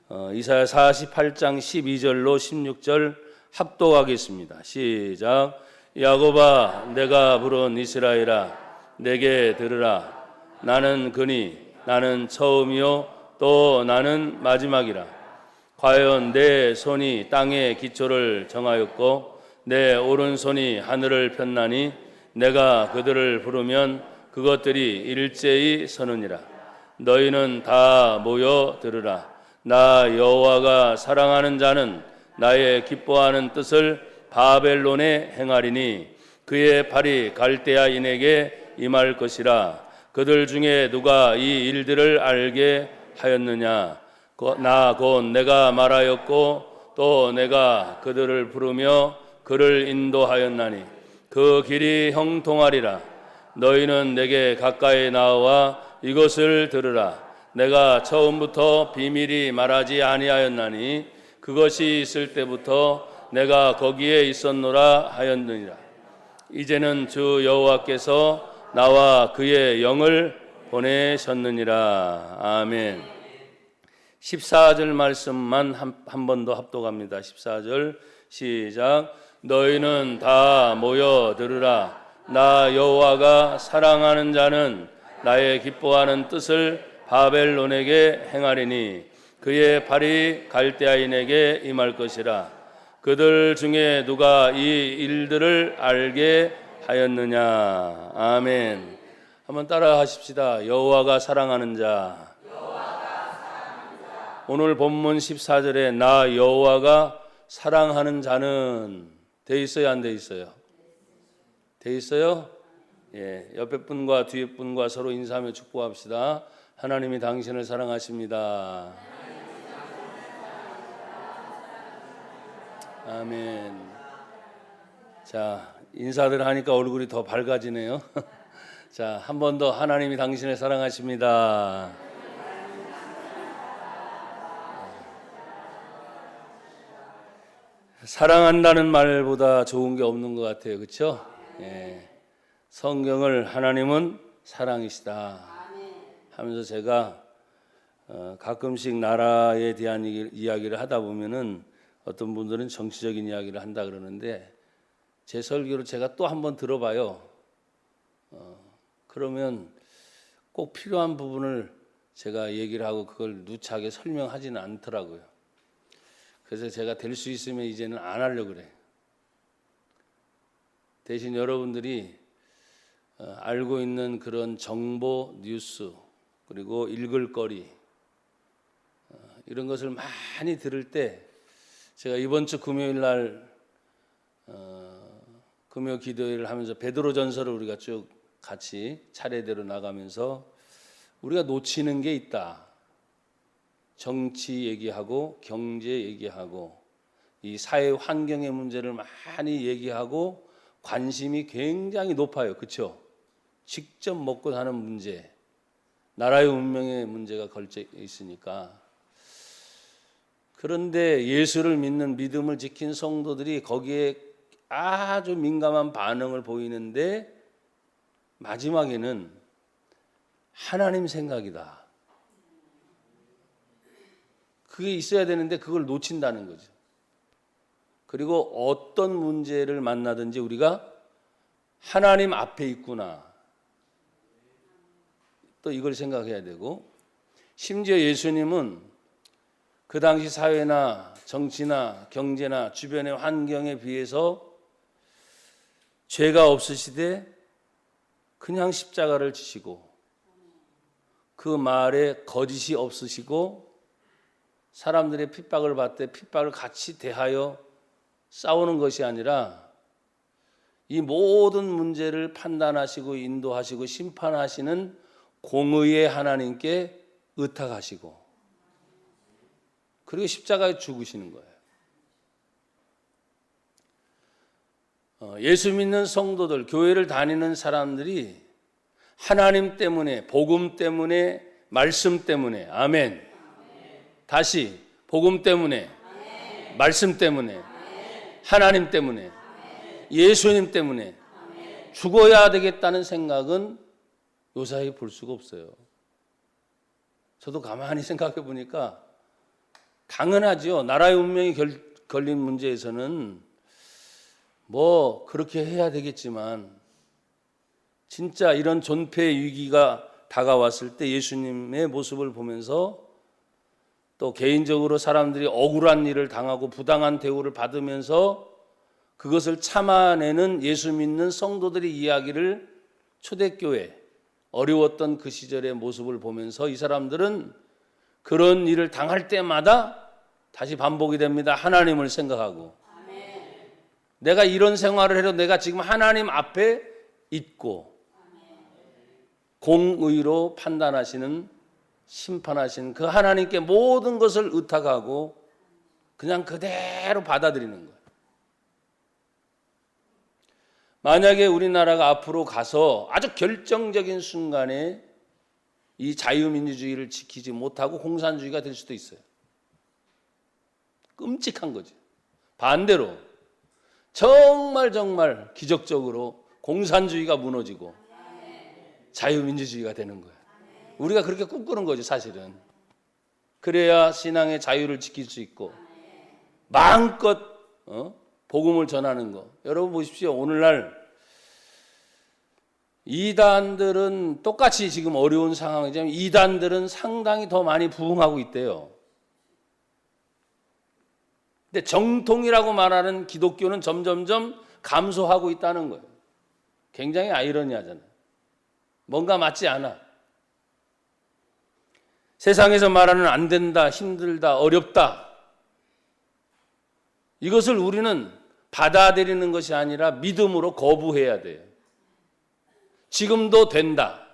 이사야 48장 12절로 16절 합독하겠습니다. 시작. 야곱아, 내가 부른 이스라엘아, 내게 들으라. 나는 그니 나는 처음이요 또 나는 마지막이라. 과연 내 손이 땅의 기초를 정하였고 내 오른손이 하늘을 폈나니 내가 그들을 부르면 그것들이 일제히 서느니라. 너희는 다 모여 들으라. 나 여호와가 사랑하는 자는 나의 기뻐하는 뜻을 바벨론에 행하리니 그의 팔이 갈대아인에게 임할 것이라. 그들 중에 누가 이 일들을 알게 하였느냐? 나 곧 내가 말하였고 또 내가 그들을 부르며 그를 인도하였나니 그 길이 형통하리라. 너희는 내게 가까이 나와 이것을 들으라. 내가 처음부터 비밀이 말하지 아니하였나니 그것이 있을 때부터 내가 거기에 있었노라 하였느니라. 이제는 주 여호와께서 나와 그의 영을 보내셨느니라. 아멘. 14절 말씀만 한 번 더 합독합니다. 14절 시작. 너희는 다 모여 들으라. 나 여호와가 사랑하는 자는 나의 기뻐하는 뜻을 바벨론에게 행하리니 그의 팔이 갈대아인에게 임할 것이라. 그들 중에 누가 이 일들을 알게 하였느냐. 아멘. 한번 따라 하십시다. 여호와가 사랑하는 자. 오늘 본문 14절에 나 여호와가 사랑하는 자는 돼 있어요, 안 돼 있어요? 돼 있어요? 예, 옆에 분과 뒤에 분과 서로 인사하며 축복합시다. 하나님이 당신을 사랑하십니다. 아멘. 자, 인사들 하니까 얼굴이 더 밝아지네요. 자, 한 번 더 하나님이 당신을 사랑하십니다. 사랑한다는 말보다 좋은 게 없는 것 같아요. 그렇죠? 예. 성경을 하나님은 사랑이시다 하면서 제가 가끔씩 나라에 대한 이야기를 하다 보면은 어떤 분들은 정치적인 이야기를 한다 그러는데 제 설교를 제가 또 한번 들어봐요. 그러면 꼭 필요한 부분을 제가 얘기를 하고 그걸 누차게 설명하지는 않더라고요. 그래서 제가 될 수 있으면 이제는 안 하려고 그래요. 대신 여러분들이 알고 있는 그런 정보, 뉴스, 그리고 읽을 거리 이런 것을 많이 들을 때 제가 이번 주 금요일 날 금요 기도회를 하면서 베드로전서를 우리가 쭉 같이 차례대로 나가면서 우리가 놓치는 게 있다. 정치 얘기하고 경제 얘기하고 이 사회 환경의 문제를 많이 얘기하고 관심이 굉장히 높아요. 그렇죠? 직접 먹고 사는 문제, 나라의 운명의 문제가 걸쳐 있으니까. 그런데 예수를 믿는 믿음을 지킨 성도들이 거기에 아주 민감한 반응을 보이는데 마지막에는 하나님 생각이다. 그게 있어야 되는데 그걸 놓친다는 거죠. 그리고 어떤 문제를 만나든지 우리가 하나님 앞에 있구나. 또 이걸 생각해야 되고, 심지어 예수님은 그 당시 사회나 정치나 경제나 주변의 환경에 비해서 죄가 없으시되 그냥 십자가를 지시고 그 말에 거짓이 없으시고 사람들의 핍박을 받되 핍박을 같이 대하여 싸우는 것이 아니라 이 모든 문제를 판단하시고 인도하시고 심판하시는 공의의 하나님께 의탁하시고 그리고 십자가에 죽으시는 거예요. 예수 믿는 성도들, 교회를 다니는 사람들이 하나님 때문에, 복음 때문에, 말씀 때문에, 아멘. 다시 복음 때문에, 말씀 때문에, 하나님 때문에, 예수님 때문에 죽어야 되겠다는 생각은 요사이 볼 수가 없어요. 저도 가만히 생각해 보니까 당연하죠. 나라의 운명이 걸린 문제에서는 뭐 그렇게 해야 되겠지만 진짜 이런 존폐 위기가 다가왔을 때 예수님의 모습을 보면서 또 개인적으로 사람들이 억울한 일을 당하고 부당한 대우를 받으면서 그것을 참아내는 예수 믿는 성도들의 이야기를 초대교회 어려웠던 그 시절의 모습을 보면서 이 사람들은 그런 일을 당할 때마다 다시 반복이 됩니다. 하나님을 생각하고 내가 이런 생활을 해도 내가 지금 하나님 앞에 있고 공의로 판단하시는 심판하신 그 하나님께 모든 것을 의탁하고 그냥 그대로 받아들이는 거예요. 만약에 우리나라가 앞으로 가서 아주 결정적인 순간에 이 자유민주주의를 지키지 못하고 공산주의가 될 수도 있어요. 끔찍한 거죠. 반대로 정말 기적적으로 공산주의가 무너지고 자유민주주의가 되는 거예요. 우리가 그렇게 꿈꾸는 거죠, 사실은. 그래야 신앙의 자유를 지킬 수 있고 마음껏 복음을 전하는 거. 여러분 보십시오. 오늘날 이단들은 똑같이 지금 어려운 상황이지만 이단들은 상당히 더 많이 부흥하고 있대요. 근데 정통이라고 말하는 기독교는 점점점 감소하고 있다는 거예요. 굉장히 아이러니하잖아요. 뭔가 맞지 않아. 세상에서 말하는 안 된다, 힘들다, 어렵다. 이것을 우리는 받아들이는 것이 아니라 믿음으로 거부해야 돼요. 지금도 된다.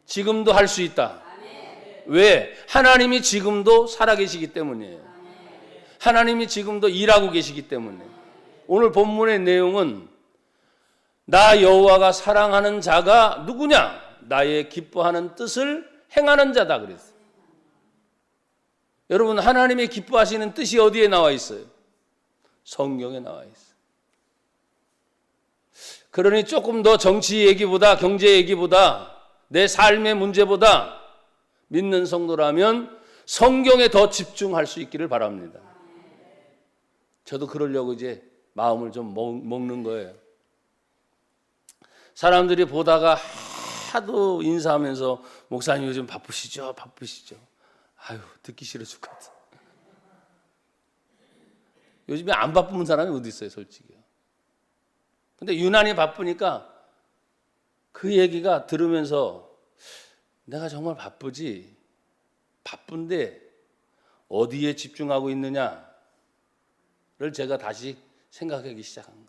지금도 할 수 있다. 왜? 하나님이 지금도 살아계시기 때문이에요. 하나님이 지금도 일하고 계시기 때문에. 오늘 본문의 내용은 나 여호와가 사랑하는 자가 누구냐? 나의 기뻐하는 뜻을 행하는 자다 그랬어요. 여러분, 하나님의 기뻐하시는 뜻이 어디에 나와 있어요? 성경에 나와 있어요. 그러니 조금 더 정치 얘기보다 경제 얘기보다 내 삶의 문제보다 믿는 성도라면 성경에 더 집중할 수 있기를 바랍니다. 저도 그러려고 이제 마음을 좀 먹는 거예요. 사람들이 보다가 하도 인사하면서 목사님 요즘 바쁘시죠? 바쁘시죠? 아유, 듣기 싫어 죽겠다. 요즘에 안 바쁜 사람이 어디 있어요, 솔직히요. 근데 유난히 바쁘니까 그 얘기가 들으면서 내가 정말 바쁘지? 바쁜데 어디에 집중하고 있느냐를 제가 다시 생각하기 시작한 거예요.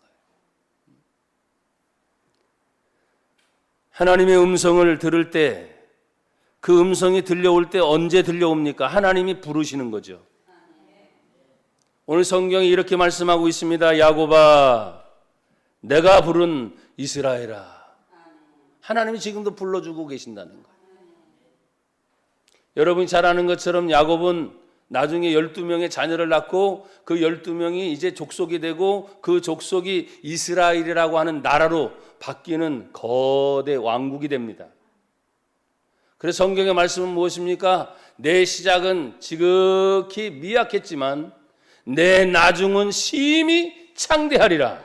하나님의 음성을 들을 때 그 음성이 들려올 때 언제 들려옵니까? 하나님이 부르시는 거죠. 오늘 성경이 이렇게 말씀하고 있습니다. 야곱아, 내가 부른 이스라엘아. 하나님이 지금도 불러주고 계신다는 거예요. 여러분이 잘 아는 것처럼 야곱은 나중에 12명의 자녀를 낳고 그 12명이 이제 족속이 되고 그 족속이 이스라엘이라고 하는 나라로 바뀌는 거대 왕국이 됩니다. 그래서 성경의 말씀은 무엇입니까? 내 시작은 지극히 미약했지만 내 나중은 심히 창대하리라.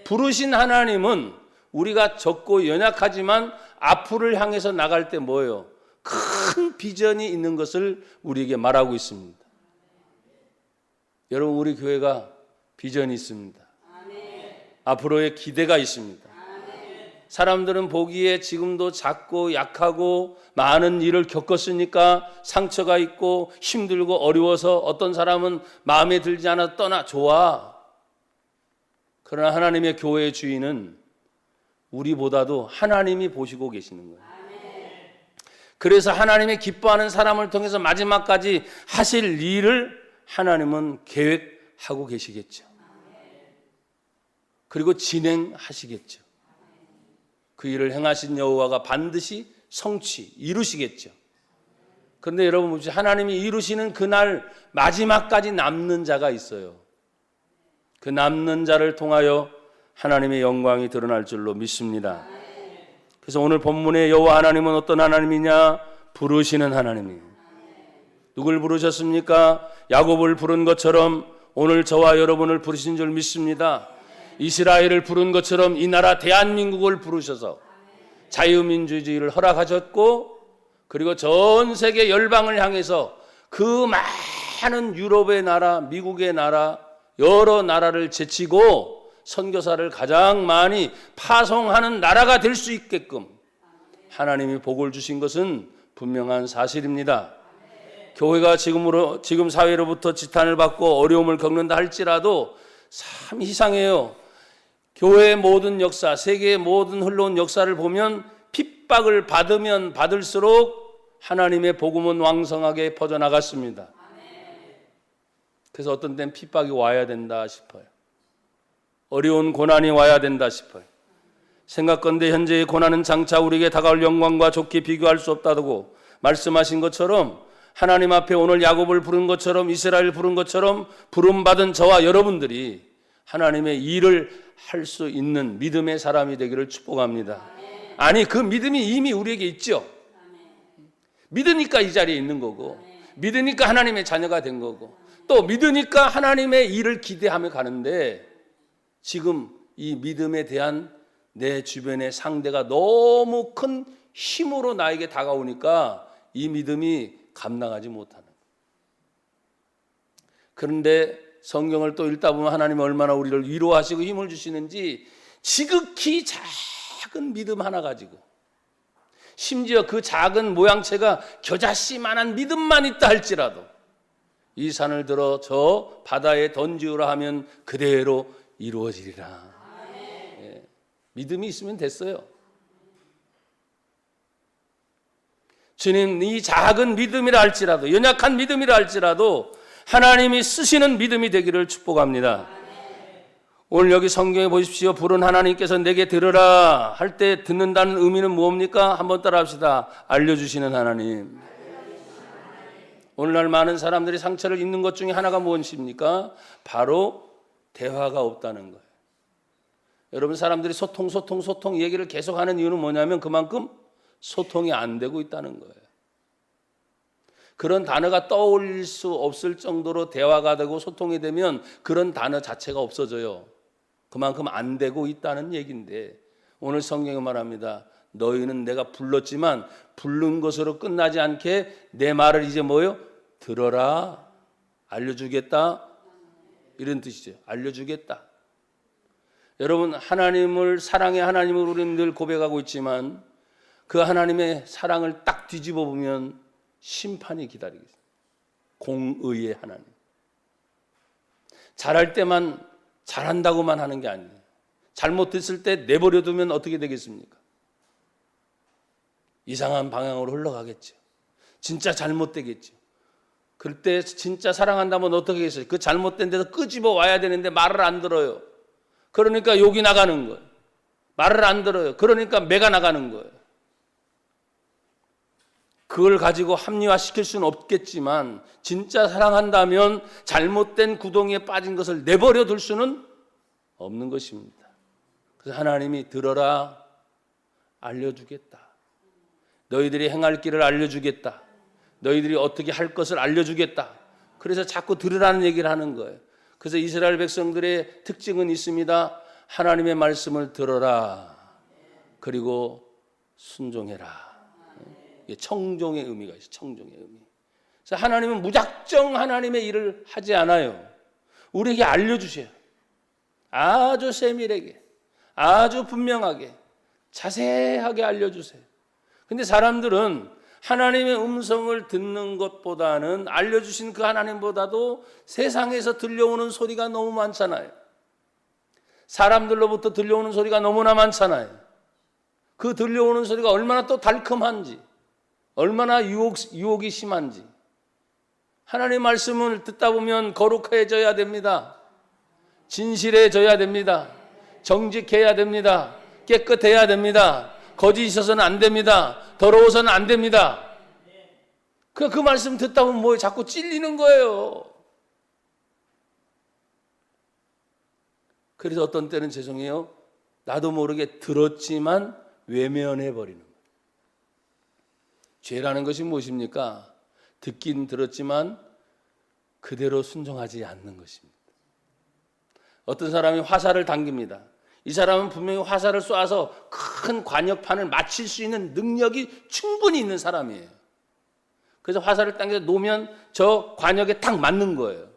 부르신 하나님은 우리가 적고 연약하지만 앞으로를 향해서 나갈 때 뭐예요? 큰 비전이 있는 것을 우리에게 말하고 있습니다. 여러분, 우리 교회가 비전이 있습니다. 앞으로의 기대가 있습니다. 사람들은 보기에 지금도 작고 약하고 많은 일을 겪었으니까 상처가 있고 힘들고 어려워서 어떤 사람은 마음에 들지 않아 떠나 좋아. 그러나 하나님의 교회의 주인은 우리보다도 하나님이 보시고 계시는 거예요. 그래서 하나님의 기뻐하는 사람을 통해서 마지막까지 하실 일을 하나님은 계획하고 계시겠죠. 그리고 진행하시겠죠. 그 일을 행하신 여호와가 반드시 이루시겠죠. 그런데 여러분 보십시오. 하나님이 이루시는 그날 마지막까지 남는 자가 있어요. 그 남는 자를 통하여 하나님의 영광이 드러날 줄로 믿습니다. 그래서 오늘 본문의 여호와 하나님은 어떤 하나님이냐? 부르시는 하나님이에요. 누굴 부르셨습니까? 야곱을 부른 것처럼 오늘 저와 여러분을 부르신 줄 믿습니다. 이스라엘을 부른 것처럼 이 나라 대한민국을 부르셔서 자유민주주의를 허락하셨고, 그리고 전 세계 열방을 향해서 그 많은 유럽의 나라, 미국의 나라, 여러 나라를 제치고 선교사를 가장 많이 파송하는 나라가 될 수 있게끔 하나님이 복을 주신 것은 분명한 사실입니다. 교회가 지금 사회로부터 지탄을 받고 어려움을 겪는다 할지라도 참 이상해요. 교회의 모든 역사, 세계의 모든 흘러온 역사를 보면 핍박을 받으면 받을수록 하나님의 복음은 왕성하게 퍼져나갔습니다. 그래서 어떤 때는 핍박이 와야 된다 싶어요. 어려운 고난이 와야 된다 싶어요. 생각건대 현재의 고난은 장차 우리에게 다가올 영광과 좋게 비교할 수 없다고 말씀하신 것처럼, 하나님 앞에 오늘 야곱을 부른 것처럼, 이스라엘을 부른 것처럼 부름받은 저와 여러분들이 하나님의 일을 할 수 있는 믿음의 사람이 되기를 축복합니다. 아니, 그 믿음이 이미 우리에게 있죠. 믿으니까 이 자리에 있는 거고, 믿으니까 하나님의 자녀가 된 거고, 또 믿으니까 하나님의 일을 기대하며 가는데, 지금 이 믿음에 대한 내 주변의 상대가 너무 큰 힘으로 나에게 다가오니까 이 믿음이 감당하지 못하는 거예요. 그런데 성경을 또 읽다 보면 하나님이 얼마나 우리를 위로하시고 힘을 주시는지, 지극히 작은 믿음 하나 가지고, 심지어 그 작은 모양체가 겨자씨만한 믿음만 있다 할지라도 이 산을 들어 저 바다에 던지우라 하면 그대로 이루어지리라. 예, 믿음이 있으면 됐어요. 주님, 이 작은 믿음이라 할지라도, 연약한 믿음이라 할지라도 하나님이 쓰시는 믿음이 되기를 축복합니다. 오늘 여기 성경에 보십시오. 부른 하나님께서 내게 들으라 할 때 듣는다는 의미는 뭡니까? 한번 따라 합시다. 알려주시는 하나님. 오늘날 많은 사람들이 상처를 입는 것 중에 하나가 무엇입니까? 바로 대화가 없다는 거예요. 여러분, 사람들이 소통 얘기를 계속하는 이유는 뭐냐면 그만큼 소통이 안 되고 있다는 거예요. 그런 단어가 떠올릴 수 없을 정도로 대화가 되고 소통이 되면 그런 단어 자체가 없어져요. 그만큼 안 되고 있다는 얘기인데, 오늘 성경이 말합니다. 너희는 내가 불렀지만 부른 것으로 끝나지 않게 내 말을 이제 뭐요? 들어라. 알려주겠다. 이런 뜻이죠. 알려주겠다. 여러분, 하나님을, 사랑의 하나님을 우리는 늘 고백하고 있지만 그 하나님의 사랑을 딱 뒤집어 보면 심판이 기다리고 있어요. 공의의 하나님. 잘할 때만 잘한다고만 하는 게 아니에요. 잘못했을 때 내버려두면 어떻게 되겠습니까? 이상한 방향으로 흘러가겠죠. 진짜 잘못되겠죠. 그때 진짜 사랑한다면 어떻게 하겠어요? 그 잘못된 데서 끄집어 와야 되는데 말을 안 들어요. 그러니까 욕이 나가는 거예요. 말을 안 들어요. 그러니까 매가 나가는 거예요. 그걸 가지고 합리화시킬 수는 없겠지만 진짜 사랑한다면 잘못된 구덩이에 빠진 것을 내버려 둘 수는 없는 것입니다. 그래서 하나님이 들어라, 알려주겠다. 너희들이 행할 길을 알려주겠다. 너희들이 어떻게 할 것을 알려주겠다. 그래서 자꾸 들으라는 얘기를 하는 거예요. 그래서 이스라엘 백성들의 특징은 있습니다. 하나님의 말씀을 들어라. 그리고 순종해라. 청종의 의미가 있어요. 청종의 의미. 그래서 하나님은 무작정 하나님의 일을 하지 않아요. 우리에게 알려주세요. 아주 세밀하게, 아주 분명하게, 자세하게 알려주세요. 근데 사람들은 하나님의 음성을 듣는 것보다는, 알려주신 그 하나님보다도 세상에서 들려오는 소리가 너무 많잖아요. 사람들로부터 들려오는 소리가 너무나 많잖아요. 그 들려오는 소리가 얼마나 또 달콤한지, 얼마나 유혹이 심한지. 하나님의 말씀을 듣다 보면 거룩해져야 됩니다. 진실해져야 됩니다. 정직해야 됩니다. 깨끗해야 됩니다. 거짓이 있어서는 안 됩니다. 더러워서는 안 됩니다. 그 말씀 듣다 보면 뭐 자꾸 찔리는 거예요. 그래서 어떤 때는 죄송해요. 나도 모르게 들었지만 외면해버리는 거예요. 죄라는 것이 무엇입니까? 듣긴 들었지만 그대로 순종하지 않는 것입니다. 어떤 사람이 화살을 당깁니다. 이 사람은 분명히 화살을 쏘아서 큰 관역판을 맞힐 수 있는 능력이 충분히 있는 사람이에요. 그래서 화살을 당겨서 놓으면 저 관역에 딱 맞는 거예요.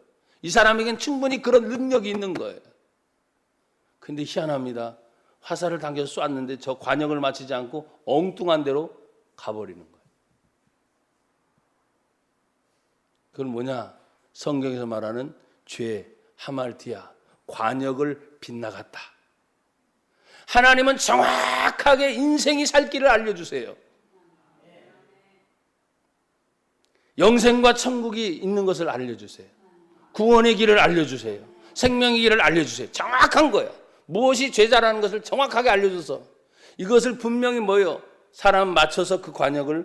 이 사람에겐 충분히 그런 능력이 있는 거예요. 근데 희한합니다. 화살을 당겨서 쏘았는데 저 관역을 맞추지 않고 엉뚱한 데로 가버리는 거예요. 그건 뭐냐? 성경에서 말하는 죄, 하말티아, 관역을 빗나갔다. 하나님은 정확하게 인생이 살 길을 알려주세요. 영생과 천국이 있는 것을 알려주세요. 구원의 길을 알려주세요. 생명의 길을 알려주세요. 정확한 거예요. 무엇이 죄자라는 것을 정확하게 알려줘서 이것을 분명히 뭐예요? 사람 맞춰서 그 관역을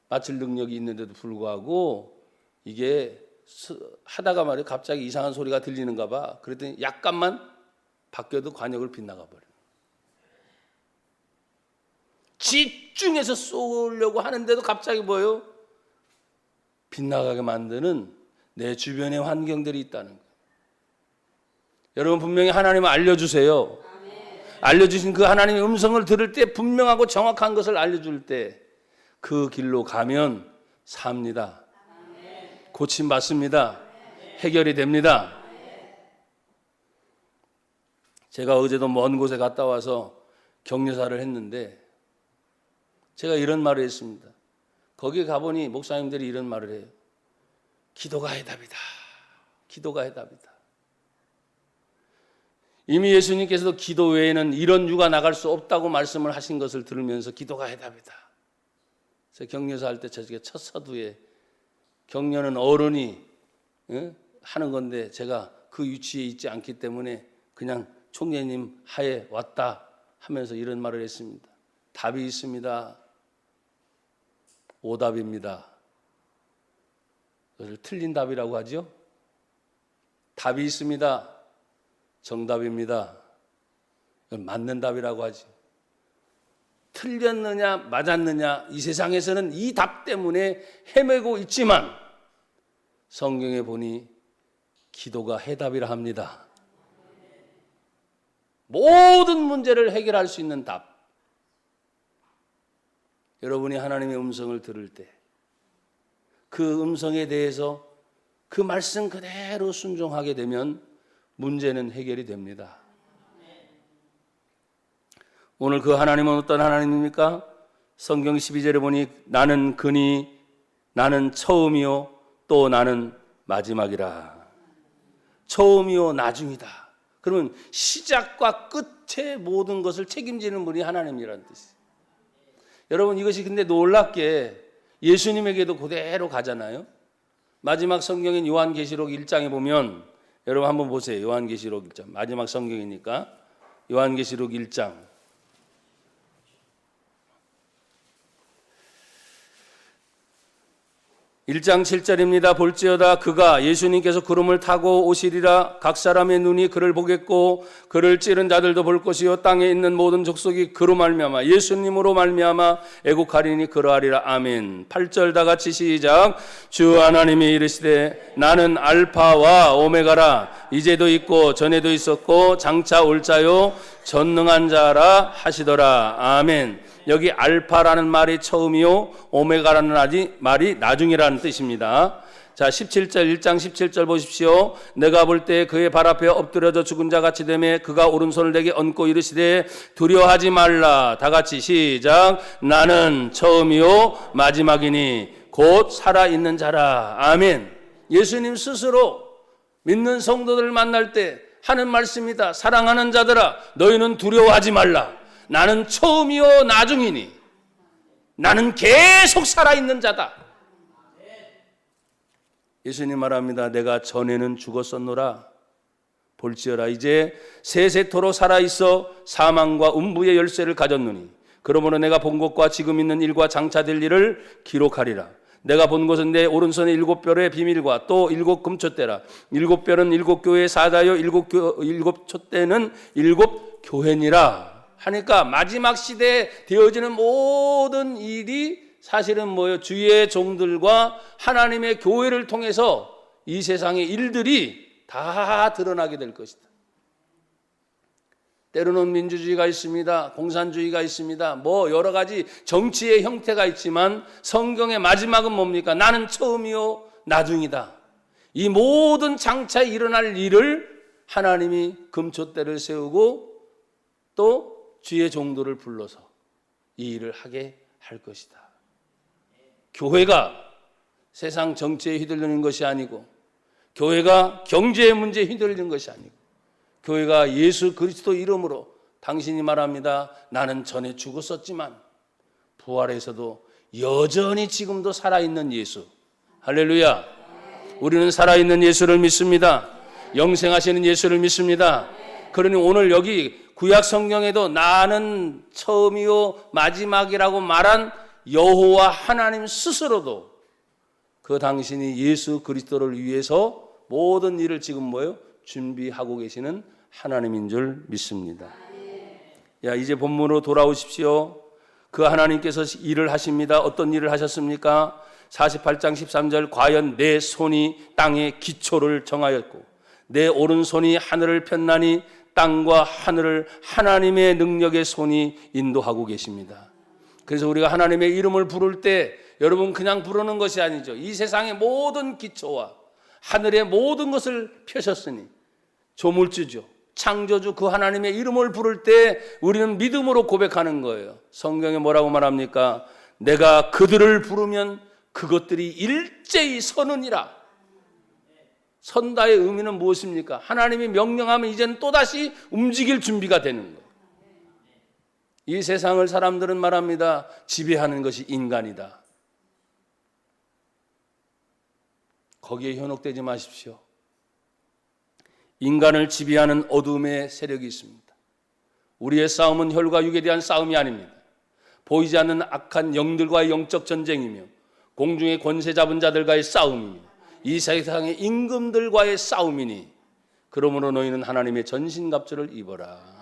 맞출 능력이 있는데도 불구하고 이게 하다가 말이에요. 갑자기 이상한 소리가 들리는가 봐. 그랬더니 약간만 바뀌어도 관역을 빗나가 버려요. 집중해서 쏘려고 하는데도 갑자기 뭐예요? 빗나가게 만드는 내 주변의 환경들이 있다는 거예요. 여러분 분명히 하나님을 알려주세요. 알려주신 그 하나님의 음성을 들을 때 분명하고 정확한 것을 알려줄 때 그 길로 가면 삽니다. 고침받습니다. 해결이 됩니다. 제가 어제도 먼 곳에 갔다 와서 격려사를 했는데 제가 이런 말을 했습니다. 거기에 가보니 목사님들이 이런 말을 해요. 기도가 해답이다. 기도가 해답이다. 이미 예수님께서도 기도 외에는 이런 유가 나갈 수 없다고 말씀을 하신 것을 들으면서 기도가 해답이다. 제가 격려사 할 때 저게 첫 서두에 격려는 어른이 하는 건데 제가 그 위치에 있지 않기 때문에 그냥 총재님 하에 왔다 하면서 이런 말을 했습니다. 답이 있습니다. 오답입니다. 그것을 틀린 답이라고 하죠. 답이 있습니다. 정답입니다. 맞는 답이라고 하지. 틀렸느냐 맞았느냐 이 세상에서는 이 답 때문에 헤매고 있지만 성경에 보니 기도가 해답이라 합니다. 모든 문제를 해결할 수 있는 답. 여러분이 하나님의 음성을 들을 때 그 음성에 대해서 그 말씀 그대로 순종하게 되면 문제는 해결이 됩니다. 오늘 그 하나님은 어떤 하나님입니까? 성경 12절에 보니 나는 그니 나는 처음이요 또 나는 마지막이라. 처음이요 나중이다. 그러면 시작과 끝의 모든 것을 책임지는 분이 하나님이라는 뜻이에요. 여러분 이것이 근데 놀랍게 예수님에게도 그대로 가잖아요. 마지막 성경인 요한계시록 1장에 보면 여러분 한번 보세요. 요한계시록 1장 마지막 성경이니까 요한계시록 1장 1장 7절입니다. 볼지어다 그가 예수님께서 구름을 타고 오시리라. 각 사람의 눈이 그를 보겠고 그를 찌른 자들도 볼 것이요 땅에 있는 모든 족속이 그로 말미암아 예수님으로 말미암아 애국하리니 그러하리라. 아멘. 8절 다 같이 시작. 주 하나님이 이르시되 나는 알파와 오메가라. 이제도 있고 전에도 있었고 장차 올 자요 전능한 자라 하시더라. 아멘. 여기 알파라는 말이 처음이요 오메가라는 말이 나중이라는 뜻입니다. 자 17절 1장 17절 보십시오. 내가 볼 때 그의 발 앞에 엎드려져 죽은 자같이 되매 그가 오른손을 내게 얹고 이르시되 두려워하지 말라. 다 같이 시작. 나는 처음이요 마지막이니 곧 살아있는 자라. 아멘. 예수님 스스로 믿는 성도들을 만날 때 하는 말씀이다. 사랑하는 자들아 너희는 두려워하지 말라. 나는 처음이요 나중이니 나는 계속 살아있는 자다. 예수님 말합니다. 내가 전에는 죽었었노라. 볼지어라 이제 세세토록 살아있어 사망과 음부의 열쇠를 가졌노니 그러므로 내가 본 것과 지금 있는 일과 장차 될 일을 기록하리라. 내가 본 것은 내 오른손의 7뼈의 비밀과 또 7 금촛대라. 7뼈는 7 교회의 사자요 7 촛대는 7 교회니라. 하니까 마지막 시대에 되어지는 모든 일이 사실은 뭐예요? 주의 종들과 하나님의 교회를 통해서 이 세상의 일들이 다 드러나게 될 것이다. 때로는 민주주의가 있습니다. 공산주의가 있습니다. 뭐 여러 가지 정치의 형태가 있지만 성경의 마지막은 뭡니까? 나는 처음이요 나중이다. 이 모든 장차 일어날 일을 하나님이 금초대를 세우고 또 주의 종들을 불러서 이 일을 하게 할 것이다. 교회가 세상 정치에 휘둘리는 것이 아니고, 교회가 경제의 문제에 휘둘리는 것이 아니고, 교회가 예수 그리스도 이름으로 당신이 말합니다. 나는 전에 죽었었지만 부활해서도 여전히 지금도 살아있는 예수. 할렐루야. 우리는 살아있는 예수를 믿습니다. 영생하시는 예수를 믿습니다. 그러니 오늘 여기 구약 성경에도 나는 처음이요 마지막이라고 말한 여호와 하나님 스스로도 그 당신이 예수 그리스도를 위해서 모든 일을 지금 뭐예요? 준비하고 계시는 하나님인 줄 믿습니다. 야, 이제 본문으로 돌아오십시오. 그 하나님께서 일을 하십니다. 어떤 일을 하셨습니까? 48장 13절 과연 내 손이 땅의 기초를 정하였고 내 오른손이 하늘을 폈나니 땅과 하늘을 하나님의 능력의 손이 인도하고 계십니다. 그래서 우리가 하나님의 이름을 부를 때 여러분 그냥 부르는 것이 아니죠. 이 세상의 모든 기초와 하늘의 모든 것을 펴셨으니 조물주죠. 창조주 그 하나님의 이름을 부를 때 우리는 믿음으로 고백하는 거예요. 성경에 뭐라고 말합니까? 내가 그들을 부르면 그것들이 일제히 서느니라. 선다의 의미는 무엇입니까? 하나님이 명령하면 이제는 또다시 움직일 준비가 되는 거예요. 이 세상을 사람들은 말합니다. 지배하는 것이 인간이다. 거기에 현혹되지 마십시오. 인간을 지배하는 어둠의 세력이 있습니다. 우리의 싸움은 혈과 육에 대한 싸움이 아닙니다. 보이지 않는 악한 영들과의 영적 전쟁이며 공중의 권세 잡은 자들과의 싸움이며 이 세상의 임금들과의 싸움이니 그러므로 너희는 하나님의 전신갑주를 입어라.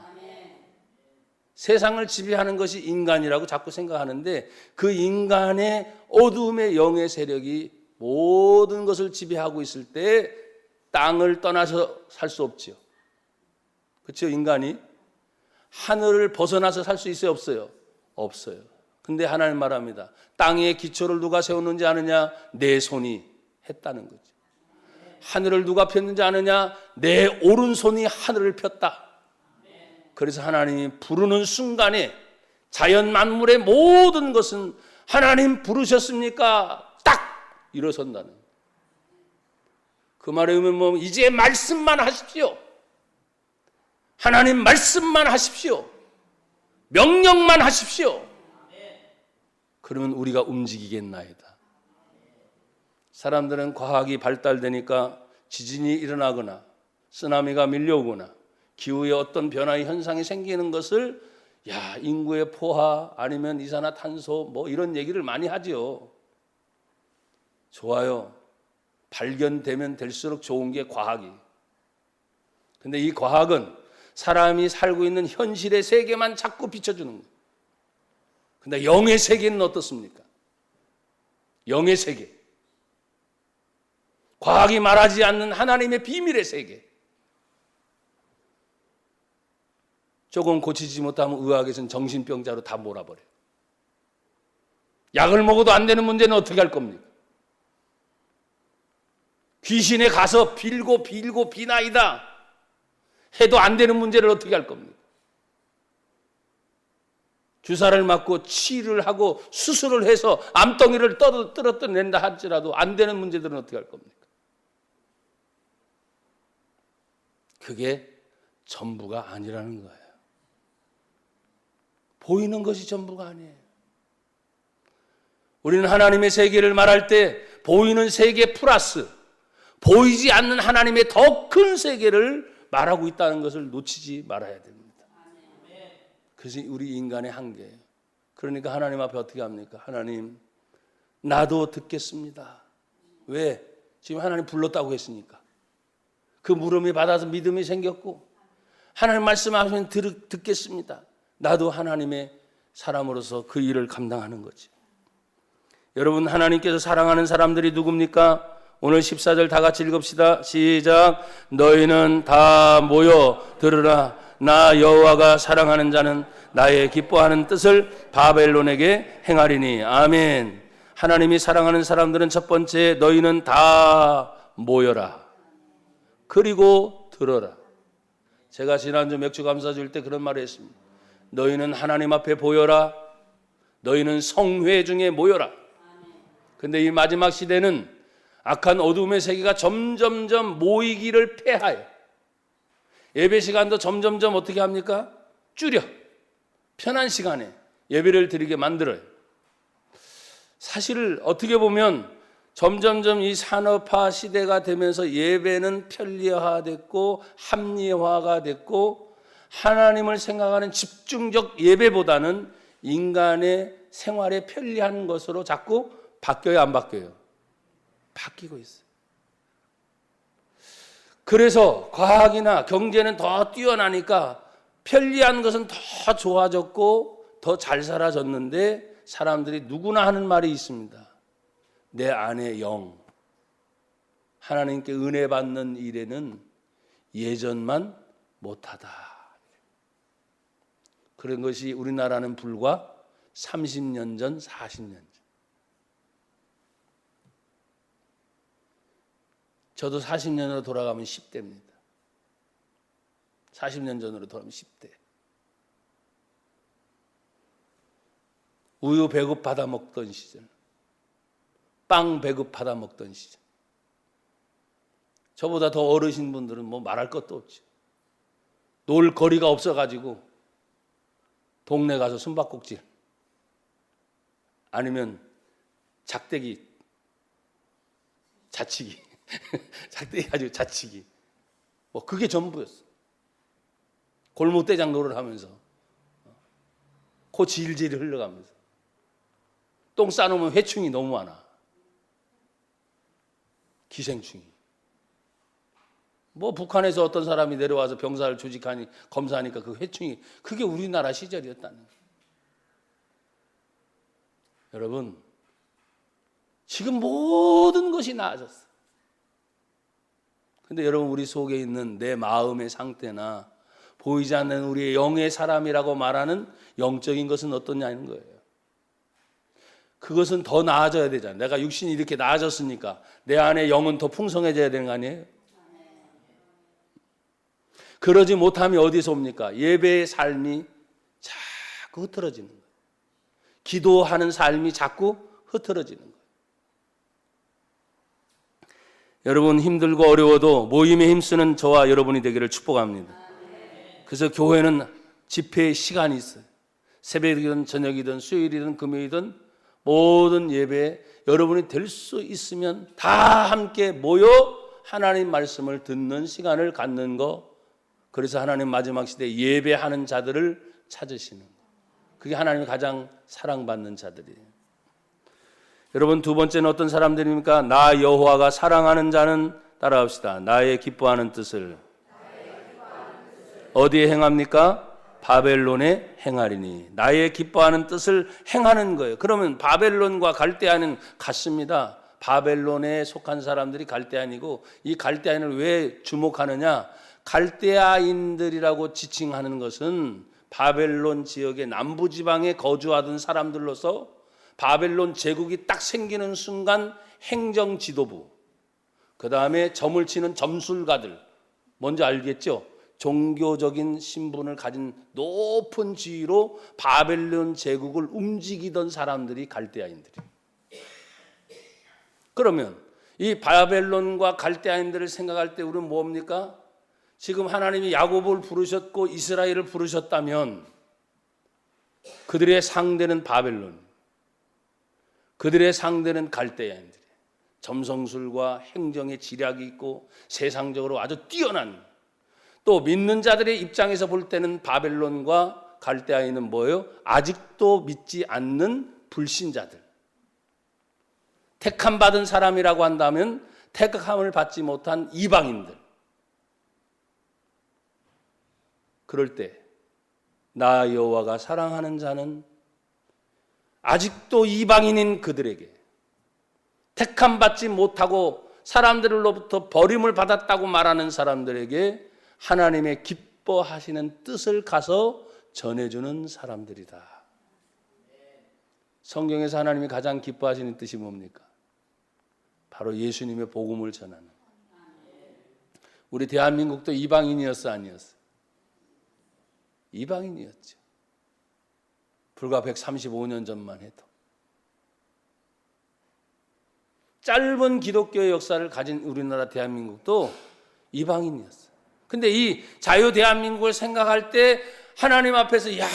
세상을 지배하는 것이 인간이라고 자꾸 생각하는데 그 인간의 어둠의 영의 세력이 모든 것을 지배하고 있을 때 땅을 떠나서 살 수 없지요. 그렇죠? 인간이 하늘을 벗어나서 살 수 있어요? 없어요? 없어요. 근데 하나님 말합니다. 땅의 기초를 누가 세웠는지 아느냐? 내 손이 했다는 거죠. 하늘을 누가 폈는지 아느냐? 내 오른손이 하늘을 폈다. 그래서 하나님이 부르는 순간에 자연 만물의 모든 것은 하나님 부르셨습니까? 딱 일어선다는 거예요. 그 말에 의미는 뭐 이제 말씀만 하십시오. 하나님 말씀만 하십시오. 명령만 하십시오. 그러면 우리가 움직이겠나이다. 사람들은 과학이 발달되니까 지진이 일어나거나 쓰나미가 밀려오거나 기후의 어떤 변화의 현상이 생기는 것을 인구의 포화 아니면 이산화탄소 뭐 이런 얘기를 많이 하죠. 좋아요. 발견되면 될수록 좋은 게 과학이. 근데 이 과학은 사람이 살고 있는 현실의 세계만 자꾸 비춰주는 거예요. 근데 영의 세계는 어떻습니까? 영의 세계. 과학이 말하지 않는 하나님의 비밀의 세계. 조금 고치지 못하면 의학에서는 정신병자로 다 몰아버려요. 약을 먹어도 안 되는 문제는 어떻게 할 겁니까? 귀신에 가서 빌고 비나이다 해도 안 되는 문제를 어떻게 할 겁니까? 주사를 맞고 치료를 하고 수술을 해서 암덩이를 떨어뜨낸다 할지라도 안 되는 문제들은 어떻게 할 겁니까? 그게 전부가 아니라는 거예요. 보이는 것이 전부가 아니에요. 우리는 하나님의 세계를 말할 때 보이는 세계 플러스 보이지 않는 하나님의 더 큰 세계를 말하고 있다는 것을 놓치지 말아야 됩니다. 그것이 우리 인간의 한계예요. 그러니까 하나님 앞에 어떻게 합니까? 하나님, 나도 듣겠습니다. 왜? 지금 하나님 불렀다고 했으니까. 그 물음이 받아서 믿음이 생겼고 하나님 말씀하시면 듣겠습니다. 나도 하나님의 사람으로서 그 일을 감당하는 거지. 여러분, 하나님께서 사랑하는 사람들이 누굽니까? 오늘 14절 다 같이 읽읍시다. 시작. 너희는 다 모여 들으라. 나 여호와가 사랑하는 자는 나의 기뻐하는 뜻을 바벨론에게 행하리니. 아멘. 하나님이 사랑하는 사람들은 첫 번째, 너희는 다 모여라. 그리고 들어라. 제가 지난주 맥주 감사 줄 때 그런 말을 했습니다. 너희는 하나님 앞에 보여라. 너희는 성회 중에 모여라. 근데 이 마지막 시대는 악한 어둠의 세계가 점점점 모이기를 폐하여 예배 시간도 점점점 어떻게 합니까? 줄여. 편한 시간에 예배를 드리게 만들어요. 사실 어떻게 보면 점점점 이 산업화 시대가 되면서 예배는 편리화됐고 합리화가 됐고 하나님을 생각하는 집중적 예배보다는 인간의 생활에 편리한 것으로 자꾸 바뀌어요, 안 바뀌어요? 바뀌고 있어요. 그래서 과학이나 경제는 더 뛰어나니까 편리한 것은 더 좋아졌고 더 잘 살아졌는데 사람들이 누구나 하는 말이 있습니다. 내 안의 영, 하나님께 은혜 받는 일에는 예전만 못하다. 그런 것이 우리나라는 불과 30년 전, 40년 전. 저도 40년으로 돌아가면 10대입니다. 40년 전으로 돌아가면 10대. 우유 배급 받아 먹던 시절, 빵 배급 받아 먹던 시절. 저보다 더 어르신 분들은 뭐 말할 것도 없죠. 놀 거리가 없어가지고 동네 가서 숨바꼭질 아니면 작대기 자치기 작대기 가지고 자치기 뭐 그게 전부였어. 골목대장 노를 하면서 코 질질 흘러가면서 똥 싸놓으면 회충이 너무 많아. 기생충이. 뭐 북한에서 어떤 사람이 내려와서 병사를 조직하니 검사하니까 그 회충이 그게 우리나라 시절이었다는 거예요. 여러분, 지금 모든 것이 나아졌어요. 근데 여러분, 우리 속에 있는 내 마음의 상태나 보이지 않는 우리의 영의 사람이라고 말하는 영적인 것은 어떠냐는 거예요. 그것은 더 나아져야 되잖아요. 내가 육신이 이렇게 나아졌으니까 내 안에 영은 더 풍성해져야 되는 거 아니에요? 그러지 못하면 어디서 옵니까? 예배의 삶이 자꾸 흐트러지는 거예요. 기도하는 삶이 자꾸 흐트러지는 거예요. 여러분, 힘들고 어려워도 모임에 힘쓰는 저와 여러분이 되기를 축복합니다. 그래서 교회는 집회의 시간이 있어요. 새벽이든 저녁이든 수요일이든 금요일이든 모든 예배에 여러분이 될 수 있으면 다 함께 모여 하나님 말씀을 듣는 시간을 갖는 거. 그래서 하나님 마지막 시대에 예배하는 자들을 찾으시는 거. 그게 하나님이 가장 사랑받는 자들이에요. 여러분, 두 번째는 어떤 사람들입니까? 나 여호와가 사랑하는 자는 따라합시다. 나의 기뻐하는 뜻을 어디에 행합니까? 바벨론에 행하리니. 나의 기뻐하는 뜻을 행하는 거예요. 그러면 바벨론과 갈대아는 같습니다. 바벨론에 속한 사람들이 갈대아인이고, 이 갈대아인을 왜 주목하느냐? 갈대아인들이라고 지칭하는 것은 바벨론 지역의 남부지방에 거주하던 사람들로서 바벨론 제국이 딱 생기는 순간 행정지도부, 그 다음에 점을 치는 점술가들, 뭔지 알겠죠? 종교적인 신분을 가진 높은 지위로 바벨론 제국을 움직이던 사람들이 갈대아인들이에요. 그러면 이 바벨론과 갈대아인들을 생각할 때 우리는 뭡니까? 지금 하나님이 야곱을 부르셨고 이스라엘을 부르셨다면 그들의 상대는 바벨론, 그들의 상대는 갈대아인들이에요. 점성술과 행정의 지략이 있고 세상적으로 아주 뛰어난, 또 믿는 자들의 입장에서 볼 때는 바벨론과 갈대아인은 뭐예요? 아직도 믿지 않는 불신자들. 택함 받은 사람이라고 한다면 택함을 받지 못한 이방인들. 그럴 때 나 여호와가 사랑하는 자는 아직도 이방인인 그들에게 택함 받지 못하고 사람들로부터 버림을 받았다고 말하는 사람들에게 하나님의 기뻐하시는 뜻을 가서 전해주는 사람들이다. 성경에서 하나님이 가장 기뻐하시는 뜻이 뭡니까? 바로 예수님의 복음을 전하는. 우리 대한민국도 이방인이었어, 아니었어? 이방인이었죠. 불과 135년 전만 해도. 짧은 기독교의 역사를 가진 우리나라 대한민국도 이방인이었어요. 근데 이 자유 대한민국을 생각할 때 하나님 앞에서 야,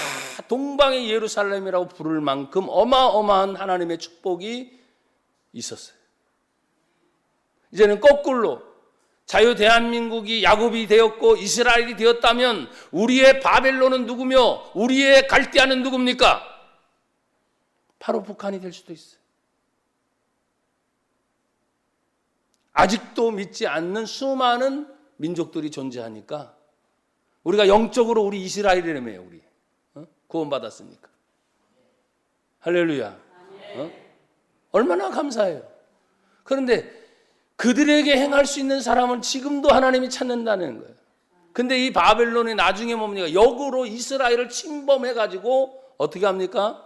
동방의 예루살렘이라고 부를 만큼 어마어마한 하나님의 축복이 있었어요. 이제는 거꾸로 자유 대한민국이 야곱이 되었고 이스라엘이 되었다면 우리의 바벨론은 누구며 우리의 갈대아는 누굽니까? 바로 북한이 될 수도 있어요. 아직도 믿지 않는 수많은 민족들이 존재하니까 우리가 영적으로 우리 이스라엘이라며요. 우리 구원받았으니까. 할렐루야. 얼마나 감사해요. 그런데 그들에게 행할 수 있는 사람은 지금도 하나님이 찾는다는 거예요. 근데 이 바벨론이 나중에 뭡니까? 역으로 이스라엘을 침범해가지고 어떻게 합니까?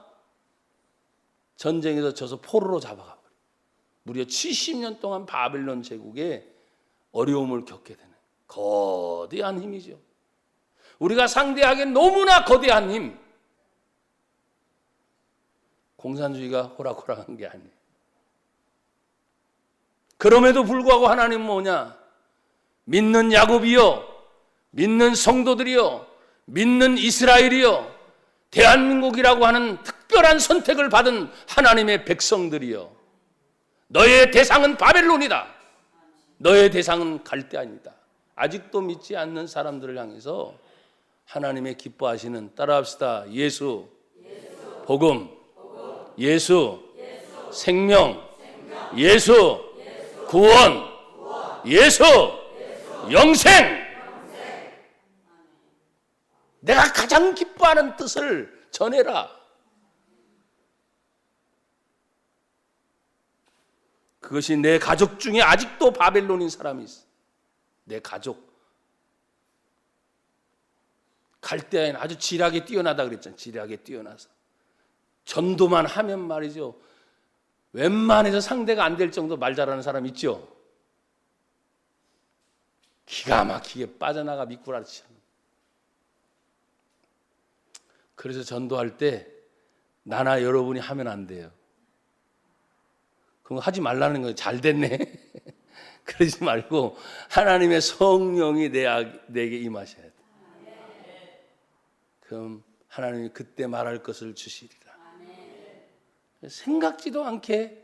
전쟁에서 져서 포로로 잡아가 버려요. 무려 70년 동안 바벨론 제국에 어려움을 겪게 되는 거대한 힘이죠. 우리가 상대하기엔 너무나 거대한 힘. 공산주의가 호락호락한 게 아니에요. 그럼에도 불구하고 하나님은 뭐냐? 믿는 야곱이요, 믿는 성도들이요, 믿는 이스라엘이요, 대한민국이라고 하는 특별한 선택을 받은 하나님의 백성들이요. 너의 대상은 바벨론이다. 너의 대상은 갈대아니다. 아직도 믿지 않는 사람들을 향해서 하나님의 기뻐하시는, 따라합시다. 예수, 복음, 예수, 생명, 예수, 구원, 예수, 영생. 내가 가장 기뻐하는 뜻을 전해라. 그것이 내 가족 중에 아직도 바벨론인 사람이 있어. 내 가족. 갈대아인 아주 지략에 뛰어나다 그랬잖아요. 지략에 뛰어나서. 전도만 하면 말이죠. 웬만해서 상대가 안 될 정도 말 잘하는 사람 있죠? 기가 막히게 빠져나가 미꾸라지. 그래서 전도할 때 나나 여러분이 하면 안 돼요. 그럼 하지 말라는 거예요. 잘 됐네. 그러지 말고 하나님의 성령이 내게 임하셔야 돼. 그럼 하나님이 그때 말할 것을 주시리라. 생각지도 않게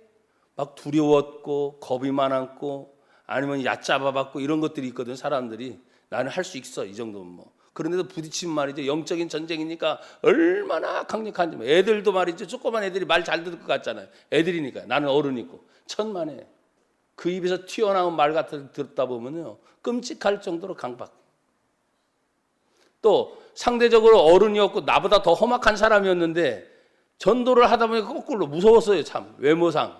막 두려웠고 겁이 많았고 아니면 얕잡아봤고 이런 것들이 있거든. 사람들이 나는 할 수 있어 이 정도면 뭐. 그런데도 부딪히면 말이죠. 영적인 전쟁이니까 얼마나 강력한지. 애들도 말이죠. 조그만 애들이 말 잘 들을 것 같잖아요. 애들이니까. 나는 어른이고 천만에 그 입에서 튀어나온 말 같은 듣다 보면요 끔찍할 정도로 강박. 또 상대적으로 어른이었고 나보다 더 험악한 사람이었는데 전도를 하다 보니까 거꾸로 무서웠어요. 참 외모상.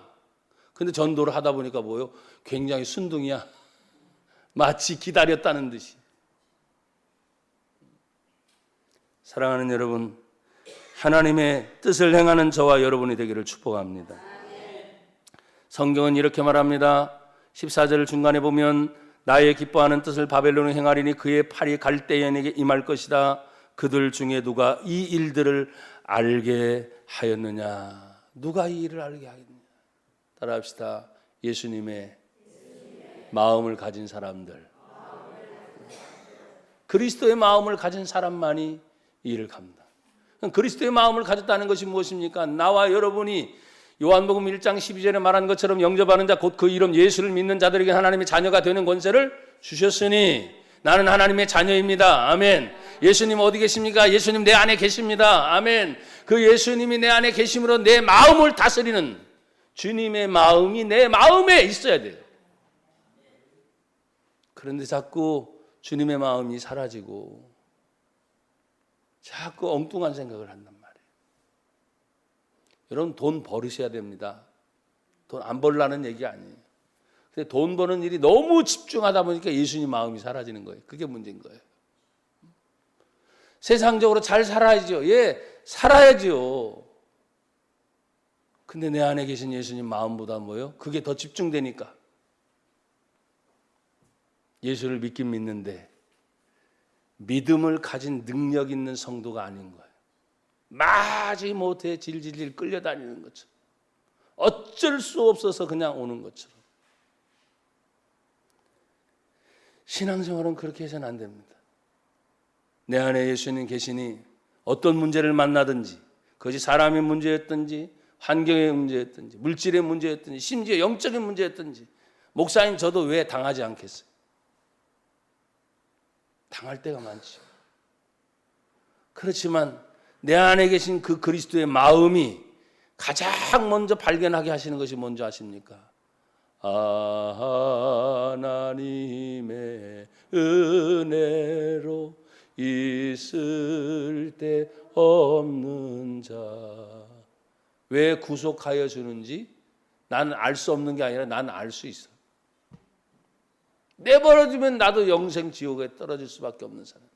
근데 전도를 하다 보니까 뭐요? 굉장히 순둥이야. 마치 기다렸다는 듯이. 사랑하는 여러분, 하나님의 뜻을 행하는 저와 여러분이 되기를 축복합니다. 성경은 이렇게 말합니다. 14절 중간에 보면 나의 기뻐하는 뜻을 바벨론에 행하리니 그의 팔이 갈대인에게 임할 것이다. 그들 중에 누가 이 일들을 알게 하였느냐? 누가 이 일을 알게 하겠느냐? 따라합시다. 예수님의 마음을 가진 사람들. 그리스도의 마음을 가진 사람만이 이 일을 갑니다. 그리스도의 마음을 가졌다는 것이 무엇입니까? 나와 여러분이 요한복음 1장 12절에 말한 것처럼 영접하는 자 곧 그 이름 예수를 믿는 자들에게 하나님의 자녀가 되는 권세를 주셨으니 나는 하나님의 자녀입니다. 아멘. 예수님 어디 계십니까? 예수님 내 안에 계십니다. 아멘. 그 예수님이 내 안에 계심으로 내 마음을 다스리는 주님의 마음이 내 마음에 있어야 돼요. 그런데 자꾸 주님의 마음이 사라지고 자꾸 엉뚱한 생각을 한단 말이에요. 여러분 돈 버리셔야 됩니다. 돈 안 벌라는 얘기 아니에요. 근데 돈 버는 일이 너무 집중하다 보니까 예수님 마음이 사라지는 거예요. 그게 문제인 거예요. 세상적으로 잘 살아야죠. 예, 살아야죠. 근데 내 안에 계신 예수님 마음보다 뭐요? 그게 더 집중되니까. 예수를 믿긴 믿는데 믿음을 가진 능력 있는 성도가 아닌 거예요. 마지못해 질질질 끌려다니는 것처럼, 어쩔 수 없어서 그냥 오는 것처럼. 신앙생활은 그렇게 해서는 안 됩니다. 내 안에 예수님 계시니 어떤 문제를 만나든지, 그것이 사람의 문제였든지 환경의 문제였든지 물질의 문제였든지 심지어 영적인 문제였든지, 목사님 저도 왜 당하지 않겠어요? 당할 때가 많죠. 그렇지만 내 안에 계신 그 그리스도의 마음이 가장 먼저 발견하게 하시는 것이 뭔지 아십니까? 하나님의 은혜로 있을 때 없는 자. 왜 구속하여 주는지 나는 알 수 없는 게 아니라 나는 알 수 있어. 내버려두면 나도 영생 지옥에 떨어질 수밖에 없는 사람.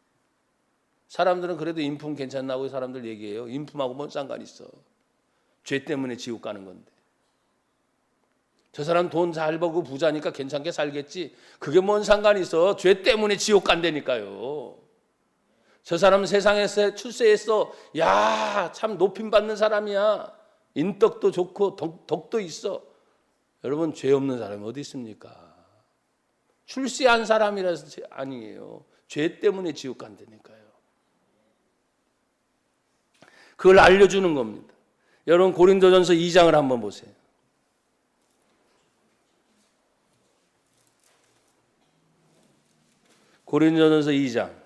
사람들은 그래도 인품 괜찮나고 사람들 얘기해요. 인품하고 뭔 상관이 있어. 죄 때문에 지옥 가는 건데. 저 사람 돈 잘 벌고 부자니까 괜찮게 살겠지. 그게 뭔 상관이 있어. 죄 때문에 지옥 간다니까요. 저 사람 세상에서 출세했어. 야, 참 높임 받는 사람이야. 인덕도 좋고 덕도 있어. 여러분, 죄 없는 사람이 어디 있습니까? 출세한 사람이라서 아니에요. 죄 때문에 지옥 간다니까요. 그걸 알려주는 겁니다. 여러분, 고린도전서 2장을 한번 보세요. 고린도전서 2장.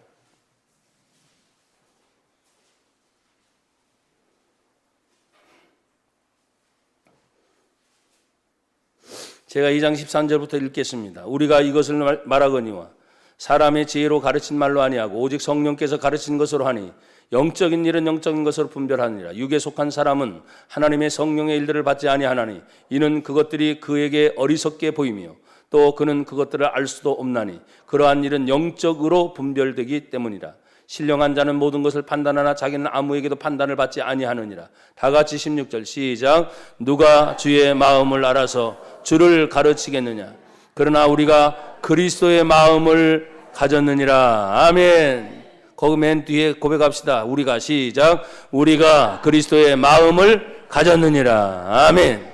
제가 2장 13절부터 읽겠습니다. 우리가 이것을 말하거니와 사람의 지혜로 가르친 말로 아니하고 오직 성령께서 가르친 것으로 하니 영적인 일은 영적인 것으로 분별하느니라. 육에 속한 사람은 하나님의 성령의 일들을 받지 아니하나니 이는 그것들이 그에게 어리석게 보이며 또 그는 그것들을 알 수도 없나니 그러한 일은 영적으로 분별되기 때문이라. 신령한 자는 모든 것을 판단하나 자기는 아무에게도 판단을 받지 아니하느니라. 다 같이 16절 시작. 누가 주의 마음을 알아서 주를 가르치겠느냐. 그러나 우리가 그리스도의 마음을 가졌느니라. 아멘. 거기 맨 뒤에 고백합시다. 우리가 시작. 우리가 그리스도의 마음을 가졌느니라. 아멘.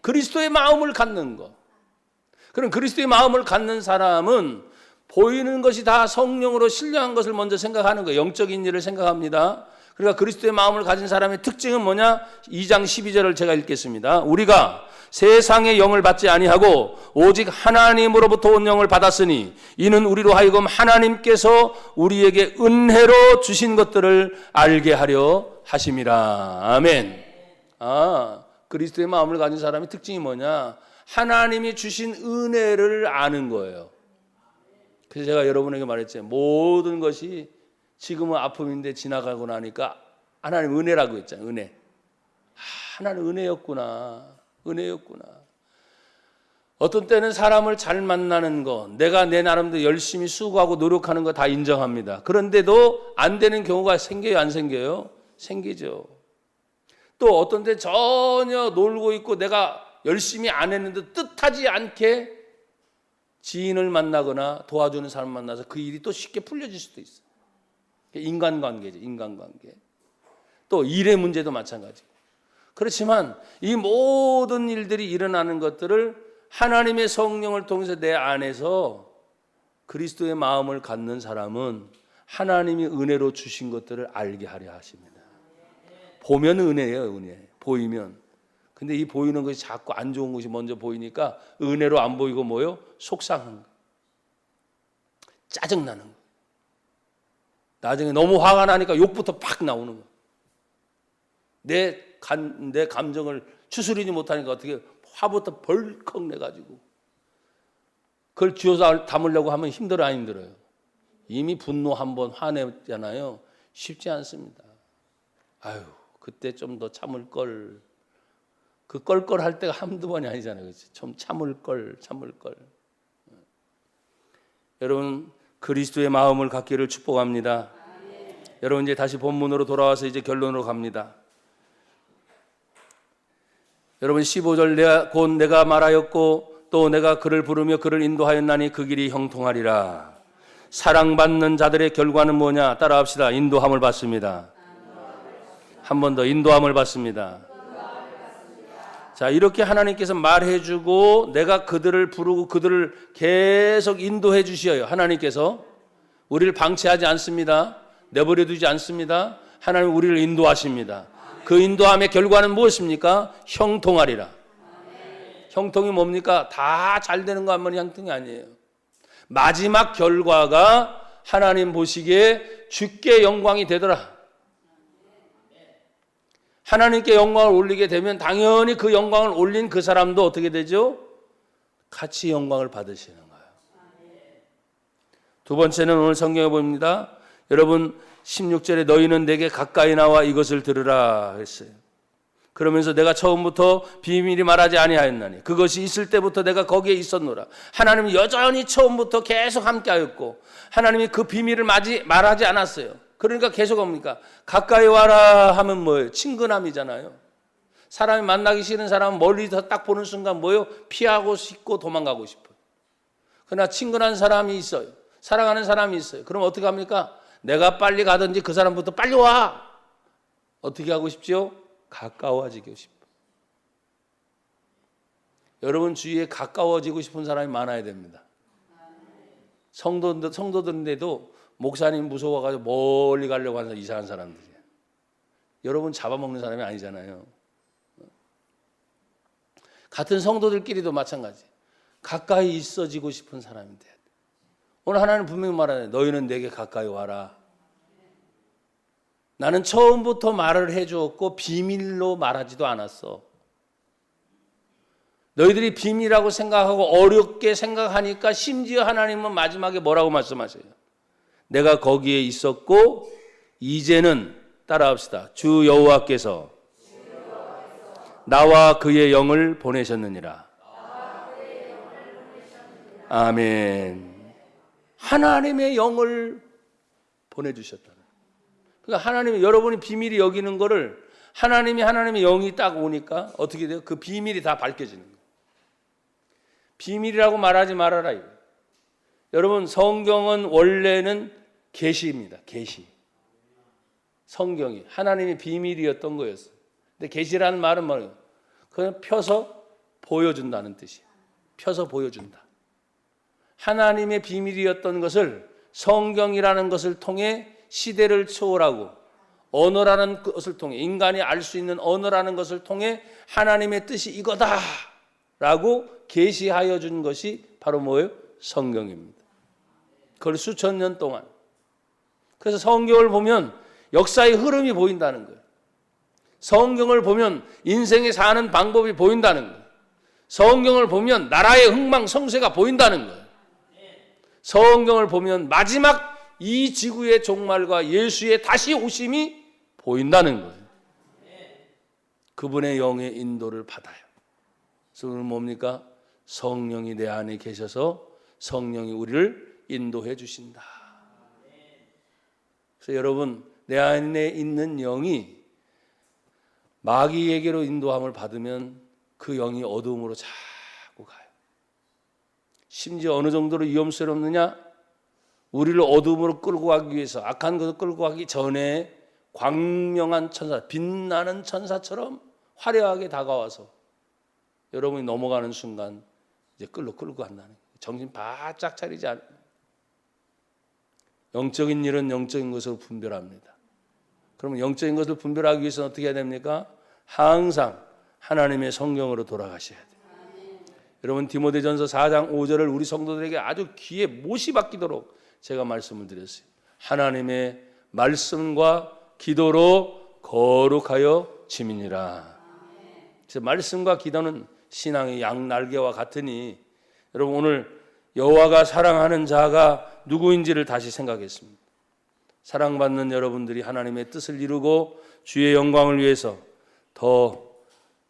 그리스도의 마음을 갖는 것. 그럼 그리스도의 마음을 갖는 사람은 보이는 것이 다 성령으로 신령한 것을 먼저 생각하는 거예요. 영적인 일을 생각합니다. 그러니까 그리스도의 마음을 가진 사람의 특징은 뭐냐? 2장 12절을 제가 읽겠습니다. 우리가 세상의 영을 받지 아니하고 오직 하나님으로부터 온 영을 받았으니 이는 우리로 하여금 하나님께서 우리에게 은혜로 주신 것들을 알게 하려 하심이라. 아멘. 그리스도의 마음을 가진 사람의 특징이 뭐냐? 하나님이 주신 은혜를 아는 거예요. 그래서 제가 여러분에게 말했죠. 모든 것이 지금은 아픔인데 지나가고 나니까 하나님 은혜라고 했잖아요. 은혜. 하나님 은혜였구나. 은혜였구나. 어떤 때는 사람을 잘 만나는 거, 내가 내 나름대로 열심히 수고하고 노력하는 거 다 인정합니다. 그런데도 안 되는 경우가 생겨요, 안 생겨요? 생기죠. 또 어떤 때 전혀 놀고 있고 내가 열심히 안 했는데 뜻하지 않게 지인을 만나거나 도와주는 사람 만나서 그 일이 또 쉽게 풀려질 수도 있어요. 인간관계죠, 인간관계. 또 일의 문제도 마찬가지고. 그렇지만 이 모든 일들이 일어나는 것들을 하나님의 성령을 통해서 내 안에서 그리스도의 마음을 갖는 사람은 하나님이 은혜로 주신 것들을 알게 하려 하십니다. 보면 은혜예요, 은혜. 보이면. 근데 이 보이는 것이 자꾸 안 좋은 것이 먼저 보이니까 은혜로 안 보이고 뭐요? 속상한 거. 짜증나는 거. 나중에 너무 화가 나니까 욕부터 팍 나오는 거. 내 감정을 추스리지 못하니까 어떻게 화부터 벌컥 내가지고 그걸 쥐어서 담으려고 하면 힘들어요, 안 힘들어요? 이미 분노 한번 화내잖아요. 쉽지 않습니다. 아유, 그때 좀 더 참을 걸. 그 껄껄할 때가 한두 번이 아니잖아요. 그렇지? 좀 참을 걸. 여러분, 그리스도의 마음을 갖기를 축복합니다. 여러분, 이제 다시 본문으로 돌아와서 이제 결론으로 갑니다. 여러분, 15절 곧 내가 말하였고 또 내가 그를 부르며 그를 인도하였나니 그 길이 형통하리라. 사랑받는 자들의 결과는 뭐냐? 따라합시다. 인도함을 받습니다. 한 번 더, 인도함을 받습니다. 자, 이렇게 하나님께서 말해주고 내가 그들을 부르고 그들을 계속 인도해 주시어요. 하나님께서 우리를 방치하지 않습니다. 내버려 두지 않습니다. 하나님 우리를 인도하십니다. 그 인도함의 결과는 무엇입니까? 형통하리라. 형통이 뭡니까? 다 잘 되는 거 하면 형통이 아니에요. 마지막 결과가 하나님 보시기에 주께 영광이 되더라. 하나님께 영광을 올리게 되면 당연히 그 영광을 올린 그 사람도 어떻게 되죠? 같이 영광을 받으시는 거예요. 두 번째는 오늘 성경에 봅니다. 여러분 16절에 너희는 내게 가까이 나와 이것을 들으라 했어요. 그러면서 내가 처음부터 비밀이 말하지 아니하였나니 그것이 있을 때부터 내가 거기에 있었노라. 하나님은 여전히 처음부터 계속 함께하였고 하나님이 그 비밀을 말하지 않았어요. 그러니까 계속 옵니까? 가까이 와라 하면 뭐예요? 친근함이잖아요. 사람이 만나기 싫은 사람은 멀리서 딱 보는 순간 뭐예요? 피하고 싶고 도망가고 싶어요. 그러나 친근한 사람이 있어요. 사랑하는 사람이 있어요. 그럼 어떻게 합니까? 내가 빨리 가든지 그 사람부터 빨리 와. 어떻게 하고 싶죠? 가까워지고 싶어. 여러분 주위에 가까워지고 싶은 사람이 많아야 됩니다. 성도들인데도 목사님 무서워가지고 멀리 가려고 하는 이상한 사람들이에요. 여러분 잡아먹는 사람이 아니잖아요. 같은 성도들끼리도 마찬가지. 가까이 있어지고 싶은 사람이 돼야 돼. 오늘 하나님 분명히 말하네. 너희는 내게 가까이 와라. 나는 처음부터 말을 해주었고 비밀로 말하지도 않았어. 너희들이 비밀이라고 생각하고 어렵게 생각하니까 심지어 하나님은 마지막에 뭐라고 말씀하세요? 내가 거기에 있었고 이제는 따라합시다. 주 여호와께서 나와 그의 영을 보내셨느니라. 아멘. 하나님의 영을 보내주셨다. 그러니까 하나님이 여러분이 비밀이 여기는 거를 하나님의 영이 딱 오니까 어떻게 돼요? 그 비밀이 다 밝혀지는 거예요. 비밀이라고 말하지 말아라. 이거. 여러분 성경은 원래는 계시입니다. 계시. 성경이 하나님의 비밀이었던 거였어요. 근데 계시라는 말은 뭐예요? 그냥 펴서 보여준다는 뜻이에요. 펴서 보여준다. 하나님의 비밀이었던 것을 성경이라는 것을 통해 시대를 초월하고 언어라는 것을 통해 인간이 알 수 있는 언어라는 것을 통해 하나님의 뜻이 이거다라고 계시하여 준 것이 바로 뭐예요? 성경입니다. 그걸 수천 년 동안. 그래서 성경을 보면 역사의 흐름이 보인다는 거예요. 성경을 보면 인생에 사는 방법이 보인다는 거예요. 성경을 보면 나라의 흥망성쇠가 보인다는 거예요. 성경을 보면 마지막 이 지구의 종말과 예수의 다시 오심이 보인다는 거예요. 그분의 영의 인도를 받아요. 그래서 오늘 뭡니까? 성령이 내 안에 계셔서 성령이 우리를 인도해 주신다. 그래서 여러분 내 안에 있는 영이 마귀에게로 인도함을 받으면 그 영이 어둠으로 자꾸 가요. 심지어 어느 정도로 위험스럽느냐? 우리를 어둠으로 끌고 가기 위해서 악한 것을 끌고 가기 전에 광명한 천사, 빛나는 천사처럼 화려하게 다가와서 여러분이 넘어가는 순간 이제 끌고 간다는 거예요. 정신 바짝 차리지 않아요. 영적인 일은 영적인 것으로 분별합니다. 그러면 영적인 것을 분별하기 위해서는 어떻게 해야 됩니까? 항상 하나님의 성경으로 돌아가셔야 돼요. 여러분 디모데전서 4장 5절을 우리 성도들에게 아주 귀에 못이 박히도록 제가 말씀을 드렸어요. 하나님의 말씀과 기도로 거룩하여 지민이라. 그래서 말씀과 기도는 신앙의 양날개와 같으니 여러분 오늘 여호와가 사랑하는 자가 누구인지를 다시 생각했습니다. 사랑받는 여러분들이 하나님의 뜻을 이루고 주의 영광을 위해서 더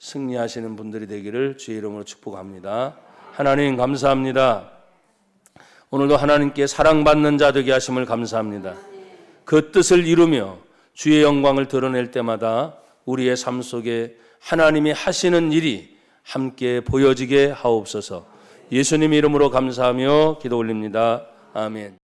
승리하시는 분들이 되기를 주의 이름으로 축복합니다. 하나님 감사합니다. 오늘도 하나님께 사랑받는 자 되게 하심을 감사합니다. 그 뜻을 이루며 주의 영광을 드러낼 때마다 우리의 삶 속에 하나님이 하시는 일이 함께 보여지게 하옵소서. 예수님 이름으로 감사하며 기도 올립니다. 아멘.